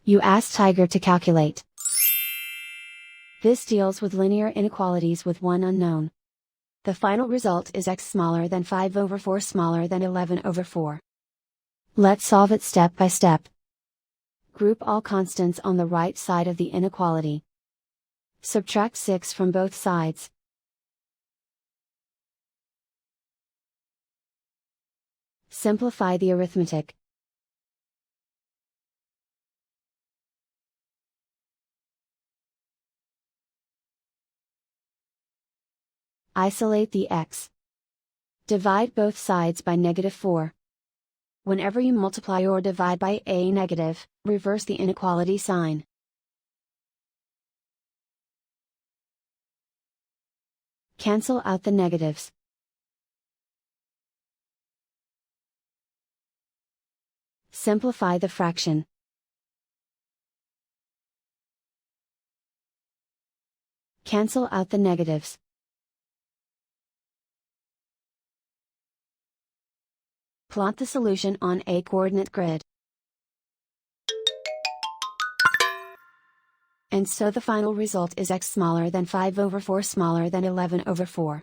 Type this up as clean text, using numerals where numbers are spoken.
You ask Tiger to calculate. This deals with linear inequalities with one unknown. The final result is x smaller than 5/4 smaller than 11/4. Let's solve it step by step. Group all constants on the right side of the inequality. Subtract 6 from both sides. Simplify the arithmetic. Isolate the x. Divide both sides by -4. Whenever you multiply or divide by a negative, reverse the inequality sign. Cancel out the negatives. Simplify the fraction. Cancel out the negatives. Plot the solution on a coordinate grid. And so the final result is x smaller than 5/4 smaller than 11/4.